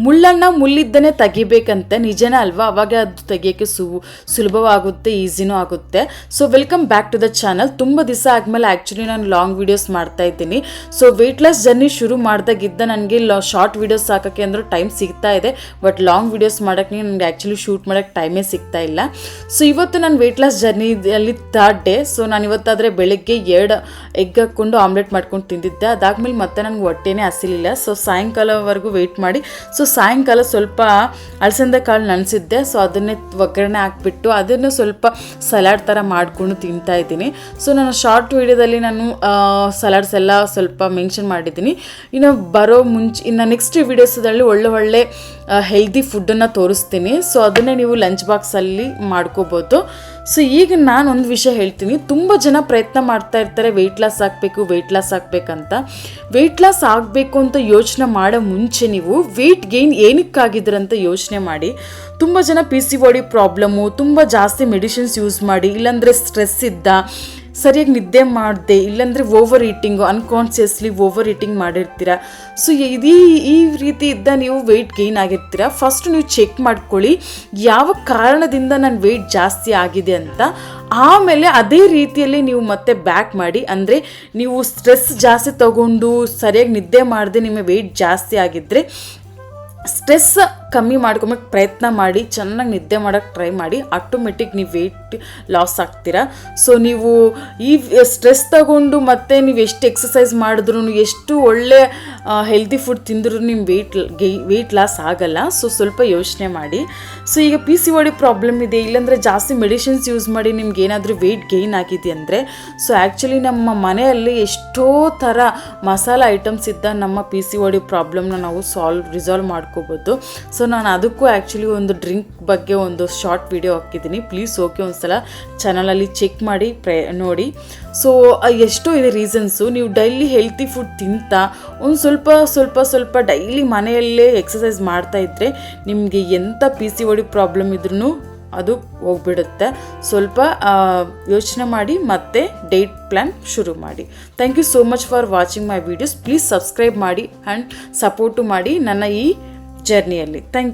ಮುಳ್ಳನ್ನು ಮುಳ್ಳಿದ್ದನೇ ತೆಗಿಬೇಕಂತೆ, ನಿಜನೇ ಅಲ್ವಾ? ಅವಾಗ ಅದು ತೆಗಿಯೋಕ್ಕೆ ಸುಲಭವಾಗುತ್ತೆ, ಈಸಿನೂ ಆಗುತ್ತೆ. So welcome back to the channel. ತುಂಬ ದಿವಸ ಆದಮೇಲೆ ಆ್ಯಕ್ಚುಲಿ ನಾನು ಲಾಂಗ್ ವೀಡಿಯೋಸ್ ಮಾಡ್ತಾ ಇದ್ದೀನಿ. ಸೊ ವೆಯ್ಟ್ ಲಾಸ್ ಜರ್ನಿ ಶುರು ಮಾಡಿದಾಗಿದ್ದ ನನಗೆ ಶಾರ್ಟ್ ವೀಡಿಯೋಸ್ ಹಾಕೋಕ್ಕೆ ಅಂದ್ರೆ ಟೈಮ್ ಸಿಗ್ತಾ ಇದೆ, ಬಟ್ ಲಾಂಗ್ ವೀಡಿಯೋಸ್ ಮಾಡೋಕ್ಕೆ ನನಗೆ ಆ್ಯಕ್ಚುಲಿ ಶೂಟ್ ಮಾಡೋಕ್ಕೆ ಟೈಮೇ ಸಿಗ್ತಾ ಇಲ್ಲ. ಸೊ ಇವತ್ತು ನಾನು ವೆಯ್ಟ್ ಲಾಸ್ ಜರ್ನಿಯಲ್ಲಿ 3rd ಡೇ. ಸೊ ನಾನು ಇವತ್ತಾದರೆ ಬೆಳಗ್ಗೆ 2 ಎಗ್ ಹಾಕ್ಕೊಂಡು ಆಮ್ಲೆಟ್ ಮಾಡ್ಕೊಂಡು ತಿಂದಿದ್ದೆ. ಅದಾದ್ಮೇಲೆ ಮತ್ತೆ ನನಗೆ ಹೊಟ್ಟೆನೇ ಹಸಿಲಿಲ್ಲ. ಸೊ ಸಾಯಂಕಾಲವರೆಗೂ ವೆಯ್ಟ್ ಮಾಡಿ ಸಾಯಂಕಾಲ ಸ್ವಲ್ಪ ಅಲಸಂದೆ ಕಾಳು ನೆನೆಸಿದ್ದೆ. ಸೊ ಅದನ್ನೇ ಒಗ್ಗರಣೆ ಹಾಕ್ಬಿಟ್ಟು ಅದನ್ನು ಸ್ವಲ್ಪ ಸಲಾಡ್ ಥರ ಮಾಡಿಕೊಂಡು ತಿಂತಾ ಇದ್ದೀನಿ. ಸೊ ನಾನು ಶಾರ್ಟ್ ವೀಡಿಯೋದಲ್ಲಿ ನಾನು ಸಲಾಡ್ಸ್ ಎಲ್ಲ ಸ್ವಲ್ಪ ಮೆನ್ಷನ್ ಮಾಡಿದ್ದೀನಿ. ಇನ್ನು ಬರೋ ಇನ್ನು ನೆಕ್ಸ್ಟ್ ವೀಡಿಯೋಸಲ್ಲಿ ಒಳ್ಳೆ ಹೆಲ್ದಿ ಫುಡ್ಡನ್ನು ತೋರಿಸ್ತೀನಿ. ಸೊ ಅದನ್ನೇ ನೀವು ಲಂಚ್ ಬಾಕ್ಸಲ್ಲಿ ಮಾಡ್ಕೋಬೋದು. ಸೊ ಈಗ ನಾನು ಒಂದು ವಿಷಯ ಹೇಳ್ತೀನಿ. ತುಂಬ ಜನ ಪ್ರಯತ್ನ ಮಾಡ್ತಾ ಇರ್ತಾರೆ ವೆಯ್ಟ್ ಲಾಸ್ ಆಗಬೇಕಂತ. ವೆಯ್ಟ್ ಲಾಸ್ ಆಗಬೇಕು ಅಂತ ಯೋಚನೆ ಮಾಡೋ ಮುಂಚೆ ನೀವು ವೆಯ್ಟ್ ಗೇನ್ ಏನಕ್ಕಾಗಿದ್ರಂತ ಯೋಚನೆ ಮಾಡಿ. ತುಂಬ ಜನ PCOD ಪ್ರಾಬ್ಲಮ್ಮು, ತುಂಬ ಜಾಸ್ತಿ ಮೆಡಿಸಿನ್ಸ್ ಯೂಸ್ ಮಾಡಿ, ಇಲ್ಲಾಂದರೆ ಸ್ಟ್ರೆಸ್ ಇದ್ದ, ಸರಿಯಾಗಿ ನಿದ್ದೆ ಮಾಡಿದೆ, ಇಲ್ಲಾಂದರೆ over eating, unconsciously over eating ಮಾಡಿರ್ತೀರ. ಸೊ ಈ ರೀತಿ ಇದ್ದ ನೀವು ವೆಯ್ಟ್ ಗೇನ್ ಆಗಿರ್ತೀರ. ಫಸ್ಟ್ ನೀವು ಚೆಕ್ ಮಾಡ್ಕೊಳ್ಳಿ ಯಾವ ಕಾರಣದಿಂದ ನನ್ನ ವೆಯ್ಟ್ ಜಾಸ್ತಿ ಆಗಿದೆ ಅಂತ. ಆಮೇಲೆ ಅದೇ ರೀತಿಯಲ್ಲಿ ನೀವು ಮತ್ತೆ ಬ್ಯಾಕ್ ಮಾಡಿ. ಅಂದರೆ ನೀವು ಸ್ಟ್ರೆಸ್ ಜಾಸ್ತಿ ತಗೊಂಡು ಸರಿಯಾಗಿ ನಿದ್ದೆ ಮಾಡದೆ ನಿಮ್ಮ ವೆಯ್ಟ್ ಜಾಸ್ತಿ ಆಗಿದ್ದರೆ ಸ್ಟ್ರೆಸ್ ಕಮ್ಮಿ ಮಾಡ್ಕೊಬೇಕು ಪ್ರಯತ್ನ ಮಾಡಿ, ಚೆನ್ನಾಗಿ ನಿದ್ದೆ ಮಾಡೋಕ್ಕೆ ಟ್ರೈ ಮಾಡಿ. ಆಟೋಮೆಟಿಕ್ ನೀವು ವೆಯ್ಟ್ ಲಾಸ್ ಆಗ್ತೀರಾ. ಸೊ ನೀವು ಈ ಸ್ಟ್ರೆಸ್ ತಗೊಂಡು ಮತ್ತೆ ನೀವು ಎಷ್ಟು ಎಕ್ಸಸೈಸ್ ಮಾಡಿದ್ರು, ಎಷ್ಟು ಒಳ್ಳೆ ಹೆಲ್ದಿ ಫುಡ್ ತಿಂದರೂ ನಿಮ್ಮ ವೆಯ್ಟ್ ಲಾಸ್ ಆಗಲ್ಲ. ಸೊ ಸ್ವಲ್ಪ ಯೋಚನೆ ಮಾಡಿ. ಸೊ ಈಗ PCOD ಪ್ರಾಬ್ಲಮ್ ಇದೆ, ಇಲ್ಲಾಂದರೆ ಜಾಸ್ತಿ ಮೆಡಿಸಿನ್ಸ್ ಯೂಸ್ ಮಾಡಿ ನಿಮ್ಗೆ ಏನಾದರೂ ವೆಯ್ಟ್ ಗೇನ್ ಆಗಿದೆ ಅಂದರೆ, ಸೊ ಆ್ಯಕ್ಚುಲಿ ನಮ್ಮ ಮನೆಯಲ್ಲಿ ಎಷ್ಟೋ ಥರ ಮಸಾಲ ಐಟಮ್ಸ್ ಇದ್ದ ನಮ್ಮ PCOD ಪ್ರಾಬ್ಲಮ್ನ ನಾವು ರಿಸಾಲ್ವ್ ಮಾಡ್ಕೋಬೋದು. ಸೊ ನಾನು ಅದಕ್ಕೂ ಆ್ಯಕ್ಚುಲಿ ಒಂದು ಡ್ರಿಂಕ್ ಬಗ್ಗೆ ಒಂದು ಶಾರ್ಟ್ ವಿಡಿಯೋ ಹಾಕಿದ್ದೀನಿ. ಪ್ಲೀಸ್ ಓಕೆ ಒಂದ್ಸಲ ಚಾನಲಲ್ಲಿ ಚೆಕ್ ಮಾಡಿ ನೋಡಿ. ಸೊ ಎಷ್ಟೋ ಇದೆ ರೀಸನ್ಸು. ನೀವು ಡೈಲಿ ಹೆಲ್ತಿ ಫುಡ್ ತಿಂತಾ ಒಂದು ಸ್ವಲ್ಪ ಡೈಲಿ ಮನೆಯಲ್ಲೇ ಎಕ್ಸಸೈಸ್ ಮಾಡ್ತಾಯಿದ್ರೆ ನಿಮಗೆ ಎಂಥ PCOD ಪ್ರಾಬ್ಲಮ್ ಇದ್ರೂ ಅದು ಹೋಗ್ಬಿಡುತ್ತೆ. ಸ್ವಲ್ಪ ಯೋಚನೆ ಮಾಡಿ ಮತ್ತೆ ಡೇಟ್ ಪ್ಲ್ಯಾನ್ ಶುರು ಮಾಡಿ. Thank you so much for watching my videos. Please subscribe ಮಾಡಿ ಆ್ಯಂಡ್ ಸಪೋರ್ಟು ಮಾಡಿ ನನ್ನ ಈ ಜರ್ನಿಯಲ್ಲಿ. Thank you.